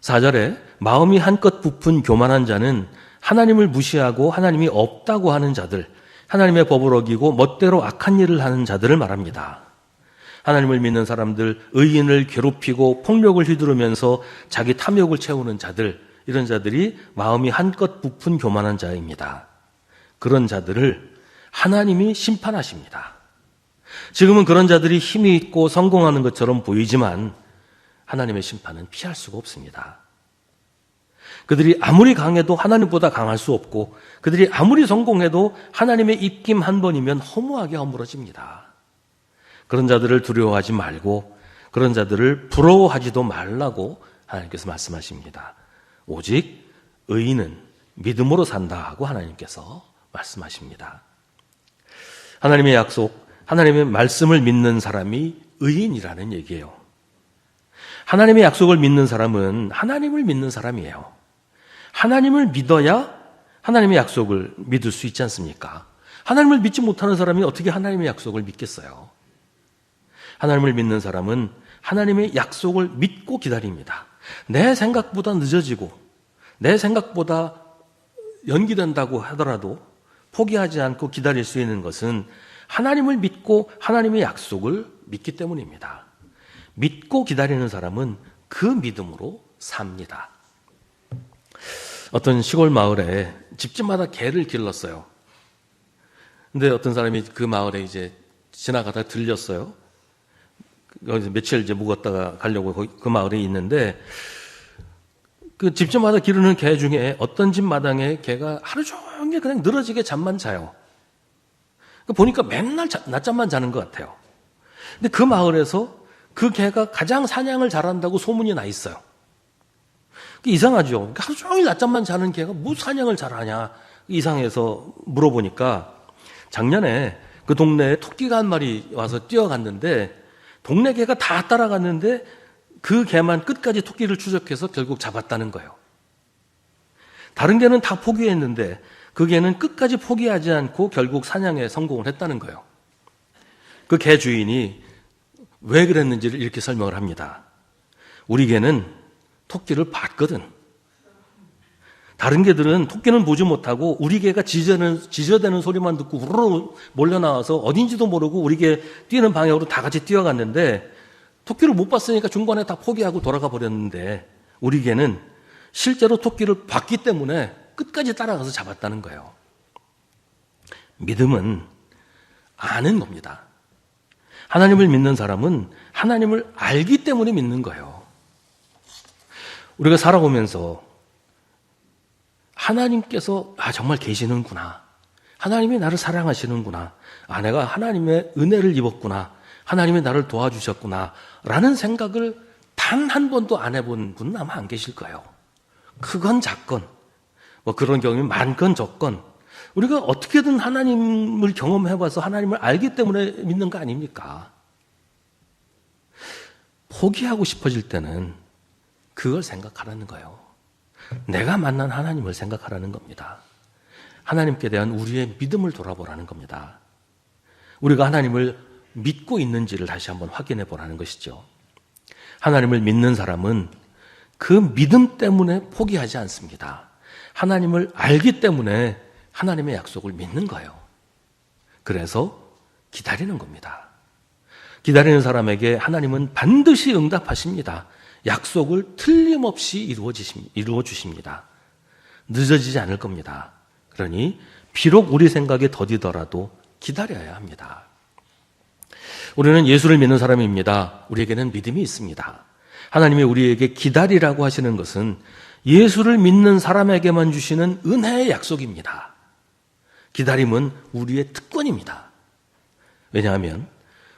4절에 마음이 한껏 부푼 교만한 자는 하나님을 무시하고 하나님이 없다고 하는 자들, 하나님의 법을 어기고 멋대로 악한 일을 하는 자들을 말합니다. 하나님을 믿는 사람들, 의인을 괴롭히고 폭력을 휘두르면서 자기 탐욕을 채우는 자들, 이런 자들이 마음이 한껏 부푼 교만한 자입니다. 그런 자들을 하나님이 심판하십니다. 지금은 그런 자들이 힘이 있고 성공하는 것처럼 보이지만 하나님의 심판은 피할 수가 없습니다. 그들이 아무리 강해도 하나님보다 강할 수 없고 그들이 아무리 성공해도 하나님의 입김 한 번이면 허무하게 허물어집니다. 그런 자들을 두려워하지 말고 그런 자들을 부러워하지도 말라고 하나님께서 말씀하십니다. 오직 의인은 믿음으로 산다 하고 하나님께서 말씀하십니다. 하나님의 약속, 하나님의 말씀을 믿는 사람이 의인이라는 얘기예요. 하나님의 약속을 믿는 사람은 하나님을 믿는 사람이에요. 하나님을 믿어야 하나님의 약속을 믿을 수 있지 않습니까? 하나님을 믿지 못하는 사람이 어떻게 하나님의 약속을 믿겠어요? 하나님을 믿는 사람은 하나님의 약속을 믿고 기다립니다. 내 생각보다 늦어지고 내 생각보다 연기된다고 하더라도 포기하지 않고 기다릴 수 있는 것은 하나님을 믿고 하나님의 약속을 믿기 때문입니다. 믿고 기다리는 사람은 그 믿음으로 삽니다. 어떤 시골 마을에 집집마다 개를 길렀어요. 근데 어떤 사람이 그 마을에 이제 지나가다 들렸어요. 거기서 며칠 이제 묵었다가 가려고 그 마을에 있는데 그 집집마다 기르는 개 중에 어떤 집 마당에 개가 하루 종일 그냥 늘어지게 잠만 자요. 보니까 맨날 낮잠만 자는 것 같아요. 근데 그 마을에서 그 개가 가장 사냥을 잘한다고 소문이 나 있어요. 이상하죠. 하루 종일 낮잠만 자는 개가 무슨 사냥을 잘하냐 이상해서 물어보니까 작년에 그 동네에 토끼가 한 마리 와서 뛰어갔는데 동네 개가 다 따라갔는데 그 개만 끝까지 토끼를 추적해서 결국 잡았다는 거예요. 다른 개는 다 포기했는데 그 개는 끝까지 포기하지 않고 결국 사냥에 성공을 했다는 거예요. 그 개 주인이 왜 그랬는지를 이렇게 설명을 합니다. 우리 개는 토끼를 봤거든. 다른 개들은 토끼는 보지 못하고 우리 개가 지저대는 소리만 듣고 우르르 몰려나와서 어딘지도 모르고 우리 개 뛰는 방향으로 다 같이 뛰어갔는데 토끼를 못 봤으니까 중간에 다 포기하고 돌아가 버렸는데 우리 개는 실제로 토끼를 봤기 때문에 끝까지 따라가서 잡았다는 거예요. 믿음은 아는 겁니다. 하나님을 믿는 사람은 하나님을 알기 때문에 믿는 거예요. 우리가 살아오면서 하나님께서 정말 계시는구나. 하나님이 나를 사랑하시는구나. 내가 하나님의 은혜를 입었구나. 하나님이 나를 도와주셨구나. 라는 생각을 단 한 번도 안 해본 분은 아마 안 계실 거예요. 크건 작건 그런 경험이 많건 적건 우리가 어떻게든 하나님을 경험해봐서 하나님을 알기 때문에 믿는 거 아닙니까? 포기하고 싶어질 때는 그걸 생각하라는 거예요. 내가 만난 하나님을 생각하라는 겁니다. 하나님께 대한 우리의 믿음을 돌아보라는 겁니다. 우리가 하나님을 믿고 있는지를 다시 한번 확인해 보라는 것이죠. 하나님을 믿는 사람은 그 믿음 때문에 포기하지 않습니다. 하나님을 알기 때문에 하나님의 약속을 믿는 거예요. 그래서 기다리는 겁니다. 기다리는 사람에게 하나님은 반드시 응답하십니다. 약속을 틀림없이 이루어 주십니다. 늦어지지 않을 겁니다. 그러니 비록 우리 생각에 더디더라도 기다려야 합니다. 우리는 예수를 믿는 사람입니다. 우리에게는 믿음이 있습니다. 하나님이 우리에게 기다리라고 하시는 것은 예수를 믿는 사람에게만 주시는 은혜의 약속입니다. 기다림은 우리의 특권입니다. 왜냐하면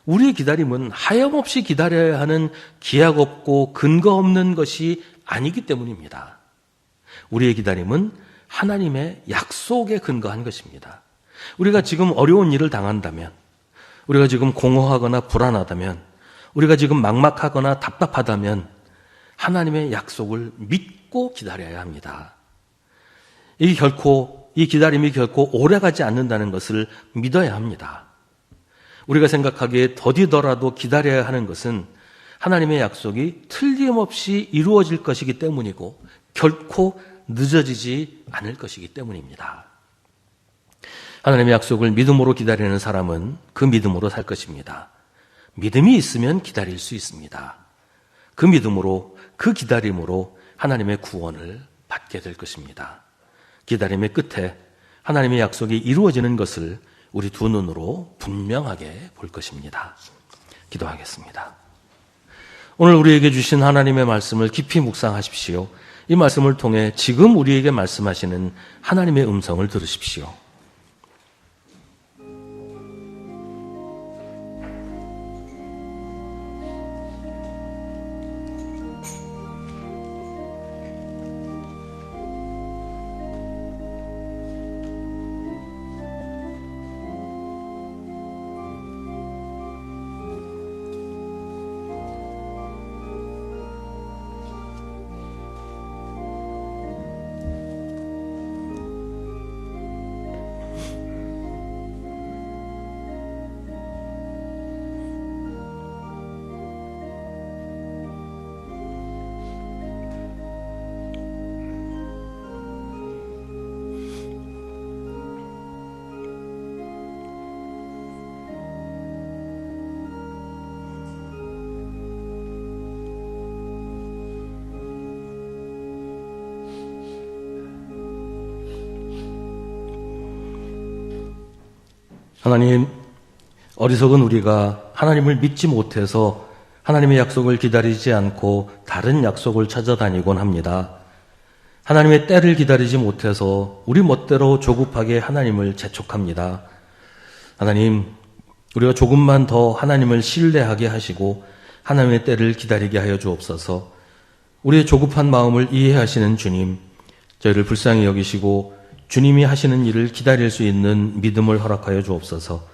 우리의 기다림은 하염없이 기다려야 하는 기약 없고 근거 없는 것이 아니기 때문입니다. 우리의 기다림은 하나님의 약속에 근거한 것입니다. 우리가 지금 어려운 일을 당한다면, 우리가 지금 공허하거나 불안하다면, 우리가 지금 막막하거나 답답하다면 하나님의 약속을 믿고 기다려야 합니다. 이 기다림이 결코 오래가지 않는다는 것을 믿어야 합니다. 우리가 생각하기에 더디더라도 기다려야 하는 것은 하나님의 약속이 틀림없이 이루어질 것이기 때문이고 결코 늦어지지 않을 것이기 때문입니다. 하나님의 약속을 믿음으로 기다리는 사람은 그 믿음으로 살 것입니다. 믿음이 있으면 기다릴 수 있습니다. 그 믿음으로, 그 기다림으로 하나님의 구원을 받게 될 것입니다. 기다림의 끝에 하나님의 약속이 이루어지는 것을 우리 두 눈으로 분명하게 볼 것입니다. 기도하겠습니다. 오늘 우리에게 주신 하나님의 말씀을 깊이 묵상하십시오. 이 말씀을 통해 지금 우리에게 말씀하시는 하나님의 음성을 들으십시오. 하나님, 어리석은 우리가 하나님을 믿지 못해서 하나님의 약속을 기다리지 않고 다른 약속을 찾아다니곤 합니다. 하나님의 때를 기다리지 못해서 우리 멋대로 조급하게 하나님을 재촉합니다. 하나님, 우리가 조금만 더 하나님을 신뢰하게 하시고 하나님의 때를 기다리게 하여 주옵소서. 우리의 조급한 마음을 이해하시는 주님, 저희를 불쌍히 여기시고 주님이 하시는 일을 기다릴 수 있는 믿음을 허락하여 주옵소서.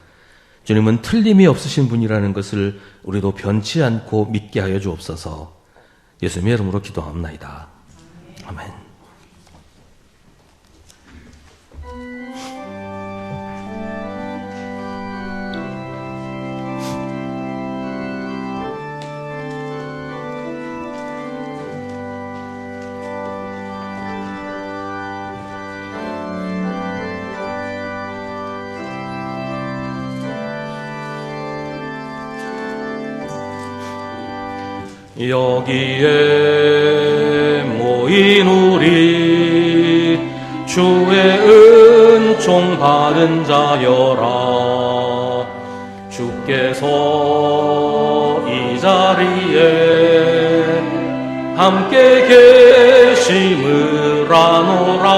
주님은 틀림이 없으신 분이라는 것을 우리도 변치 않고 믿게 하여 주옵소서. 예수님의 이름으로 기도합나이다. 아멘. 여기에 모인 우리 주의 은총 받은 자여라. 주께서 이 자리에 함께 계심을 아노라.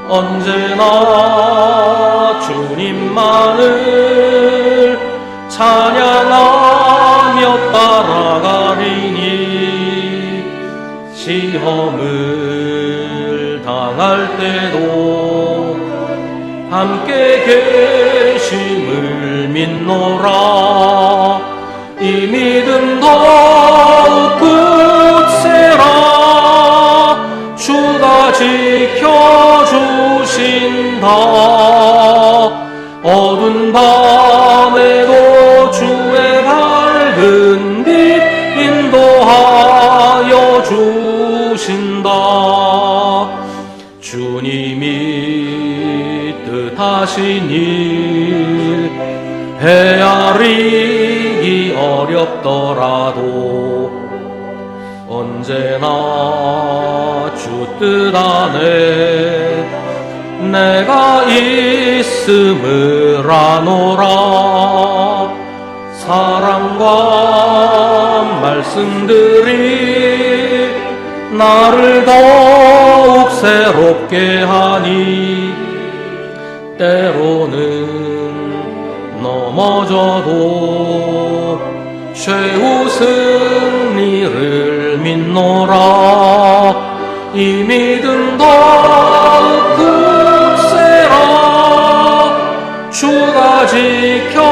언제나 주님만을 찬양하며 따라가리니 시험을 당할 때도 함께 계심을 믿노라. 이 믿음 더욱 굳세라. 주가 지켜주신다. 어두운 밤에도 주의 밝은 빛 인도하여 주신다. 주님이 뜻하신 일 헤아리기 어렵더라도 언제나 주 뜻 안에 내가 있음을 아노라. 사랑과 말씀들이 나를 더욱 새롭게 하니 때로는 넘어져도 최후 승리를 믿노라. 이 믿음 더욱 굳세라. 주가 지켜주신다.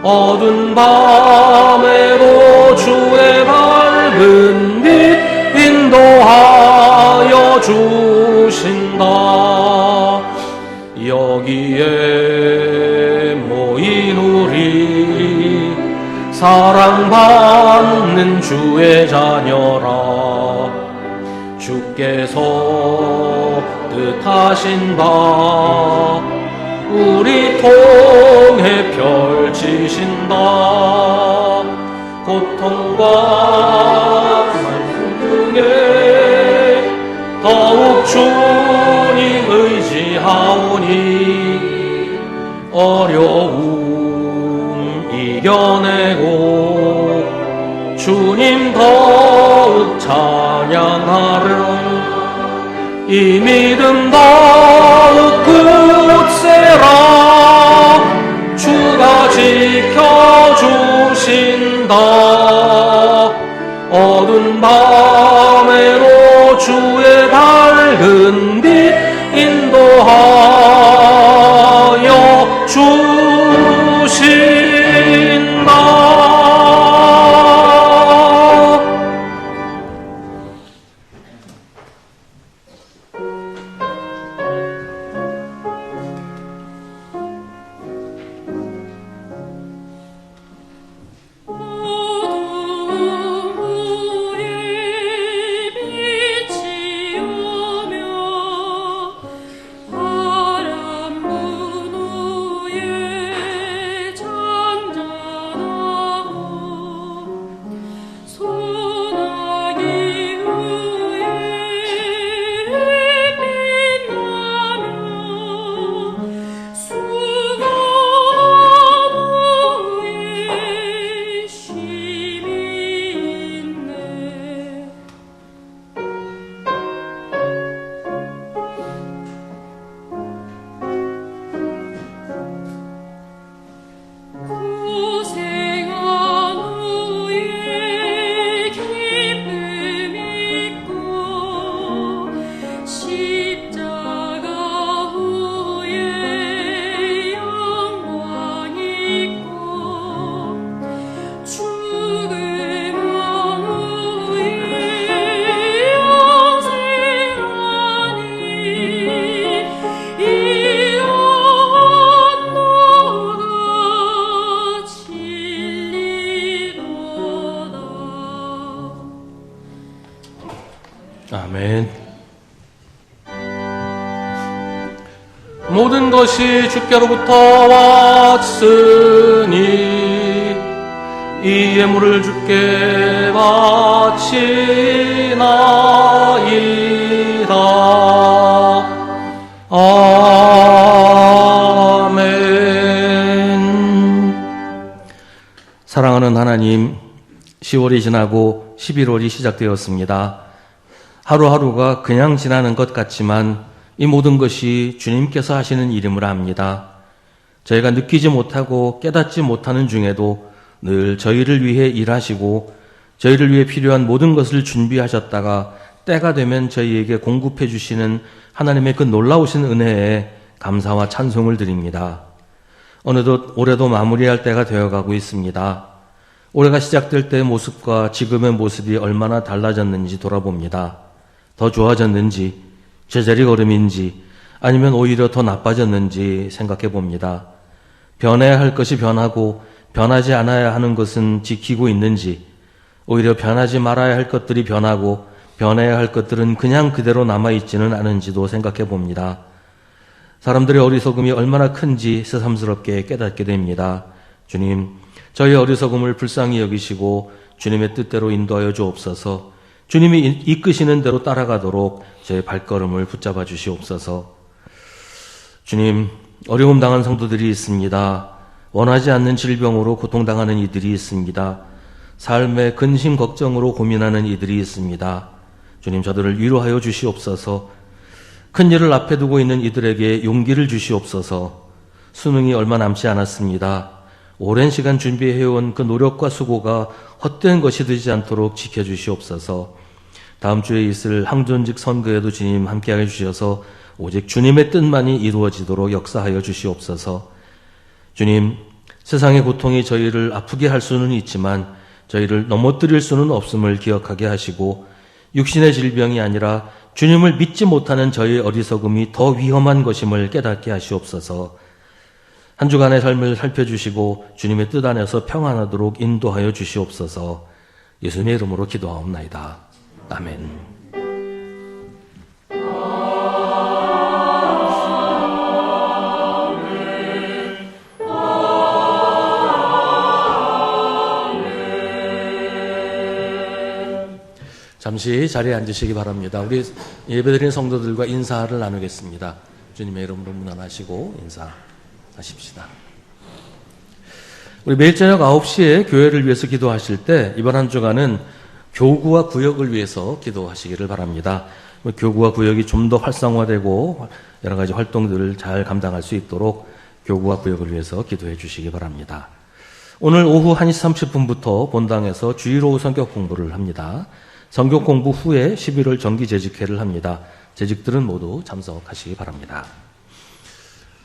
어두운 밤에도 주의 밝은 빛 인도하여 주신다. 여기에 모인 우리 사랑받는 주의 자녀라. 주께서 뜻하신 바 우리 통해 펼치신다. 고통과 말씀 중에 더욱 주님 의지하오니 어려움 이겨내고 주님 더욱 찬양하며 이 믿음 더욱 굳세라 주가 지켜주신다 어두운 밤에도 주의 밝은 빛 인도하여 주신다. 아멘. 모든 것이 주께로부터 왔으니 이 예물을 주께 바치나이다. 아멘. 사랑하는 하나님, 10월이 지나고 11월이 시작되었습니다. 하루하루가 그냥 지나는 것 같지만 이 모든 것이 주님께서 하시는 일임을 압니다. 저희가 느끼지 못하고 깨닫지 못하는 중에도 늘 저희를 위해 일하시고 저희를 위해 필요한 모든 것을 준비하셨다가 때가 되면 저희에게 공급해 주시는 하나님의 그 놀라우신 은혜에 감사와 찬송을 드립니다. 어느덧 올해도 마무리할 때가 되어가고 있습니다. 올해가 시작될 때의 모습과 지금의 모습이 얼마나 달라졌는지 돌아봅니다. 더 좋아졌는지, 제자리 걸음인지, 아니면 오히려 더 나빠졌는지 생각해 봅니다. 변해야 할 것이 변하고 변하지 않아야 하는 것은 지키고 있는지, 오히려 변하지 말아야 할 것들이 변하고 변해야 할 것들은 그냥 그대로 남아있지는 않은지도 생각해 봅니다. 사람들의 어리석음이 얼마나 큰지 새삼스럽게 깨닫게 됩니다. 주님, 저희 어리석음을 불쌍히 여기시고 주님의 뜻대로 인도하여 주옵소서. 주님이 이끄시는 대로 따라가도록 제 발걸음을 붙잡아 주시옵소서. 주님, 어려움 당한 성도들이 있습니다. 원하지 않는 질병으로 고통당하는 이들이 있습니다. 삶의 근심 걱정으로 고민하는 이들이 있습니다. 주님, 저들을 위로하여 주시옵소서. 큰 일을 앞에 두고 있는 이들에게 용기를 주시옵소서. 수능이 얼마 남지 않았습니다. 오랜 시간 준비해온 그 노력과 수고가 헛된 것이 되지 않도록 지켜주시옵소서. 다음 주에 있을 항존직 선거에도 주님 함께하여 주셔서 오직 주님의 뜻만이 이루어지도록 역사하여 주시옵소서. 주님, 세상의 고통이 저희를 아프게 할 수는 있지만 저희를 넘어뜨릴 수는 없음을 기억하게 하시고 육신의 질병이 아니라 주님을 믿지 못하는 저희의 어리석음이 더 위험한 것임을 깨닫게 하시옵소서. 한 주간의 삶을 살펴주시고 주님의 뜻 안에서 평안하도록 인도하여 주시옵소서. 예수님의 이름으로 기도하옵나이다. 아멘. 잠시 자리에 앉으시기 바랍니다. 우리 예배드리는 성도들과 인사를 나누겠습니다. 주님의 이름으로 문안하시고 인사하십시다. 우리 매일 저녁 9시에 교회를 위해서 기도하실 때 이번 한 주간은 교구와 구역을 위해서 기도하시기를 바랍니다. 교구와 구역이 좀 더 활성화되고 여러 가지 활동들을 잘 감당할 수 있도록 교구와 구역을 위해서 기도해 주시기 바랍니다. 오늘 오후 1시 30분부터 본당에서 주일 오후 성격 공부를 합니다. 성경 공부 후에 11월 정기 재직회를 합니다. 재직들은 모두 참석하시기 바랍니다.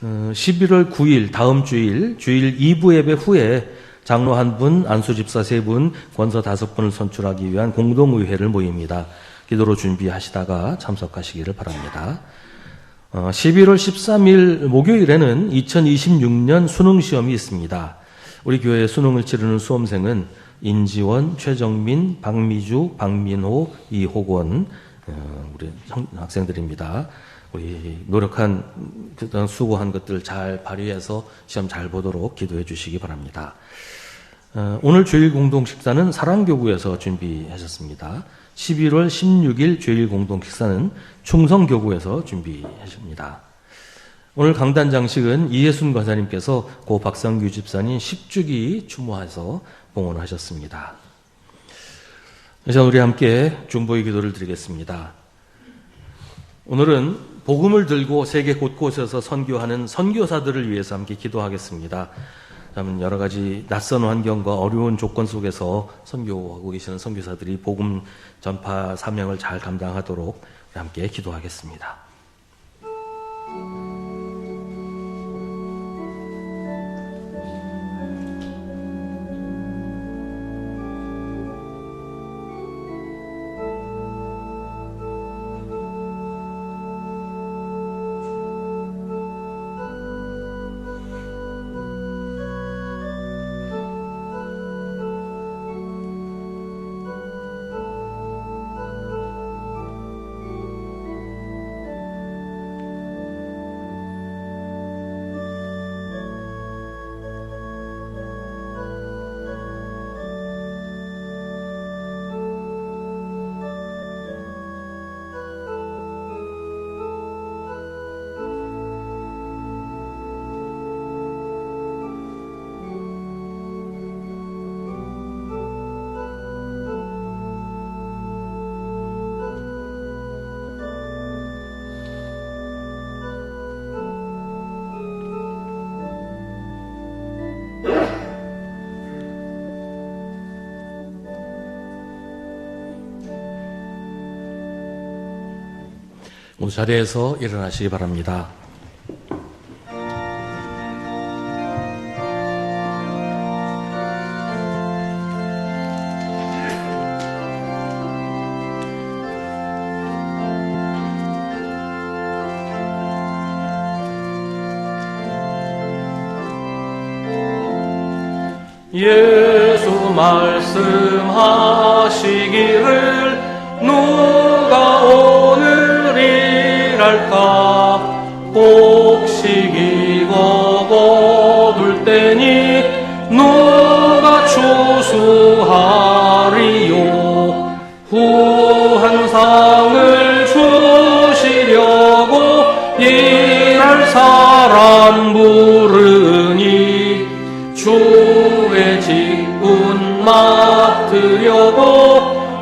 11월 9일 다음 주일 2부 예배 후에 장로 1분, 안수 집사 3분, 권서 5분을 선출하기 위한 공동의회를 모입니다. 기도로 준비하시다가 참석하시기를 바랍니다. 11월 13일 목요일에는 2026년 수능시험이 있습니다. 우리 교회에 수능을 치르는 수험생은 인지원, 최정민, 박미주, 박민호, 이호권 우리 학생들입니다. 우리 노력한 수고한 것들 잘 발휘해서 시험 잘 보도록 기도해 주시기 바랍니다. 오늘 주일 공동 식사는 사랑교구에서 준비하셨습니다. 11월 16일 주일 공동 식사는 충성교구에서 준비하십니다. 오늘 강단 장식은 이예순 권사님께서 고 박상규 집사님 10주기 추모해서 봉헌하셨습니다. 이제 우리 함께 중보의 기도를 드리겠습니다. 오늘은 복음을 들고 세계 곳곳에서 선교하는 선교사들을 위해서 함께 기도하겠습니다. 여러 가지 낯선 환경과 어려운 조건 속에서 선교하고 계시는 선교사들이 복음 전파 사명을 잘 감당하도록 함께 기도하겠습니다. 모두 자리에서 일어나시기 바랍니다. 예수 말씀하시기를 누가 오늘이랄까 곡식이고 거둘 때니 누가 추수하리요 후한 상을 주시려고 일할 사람 부르니 주의 직분 맡으려고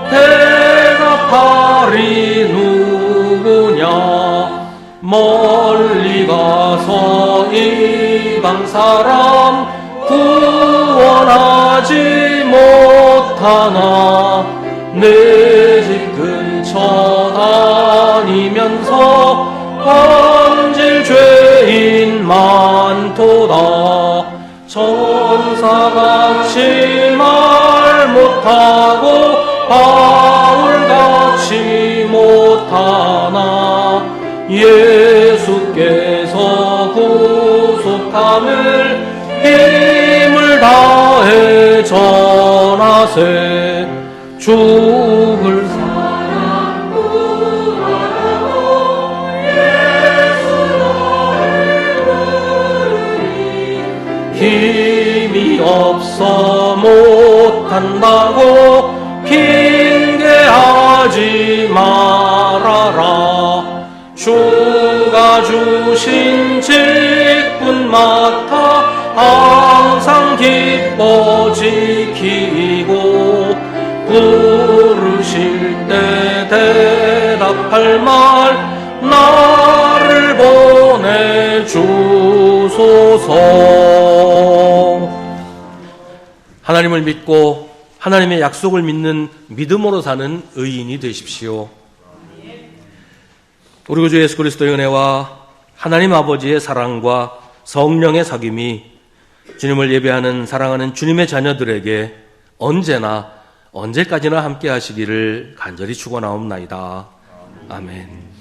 대답하리 누구냐 멀리 가서 이방 사람 구원하지 못하나 내 집 근처 다니면서 범질 죄인 많도다 천사같이 말 못하고 바울같이 못하나 예수께서 구속함을 힘을 다해 전하세 죽을 사람 구하라고 예수 너를 부르니 힘이 없어 못한다고 핑계하지 말아라 주가 주신 직분 맡아 항상 기뻐 기뻐 지키고 부르실 때 대답할 말 나를 보내주소서. 하나님을 믿고 하나님의 약속을 믿는 믿음으로 사는 의인이 되십시오. 우리 구주 예수 그리스도의 은혜와 하나님 아버지의 사랑과 성령의 사귐이 주님을 예배하는 사랑하는 주님의 자녀들에게 언제나 언제까지나 함께 하시기를 간절히 축원하옵나이다. 아멘.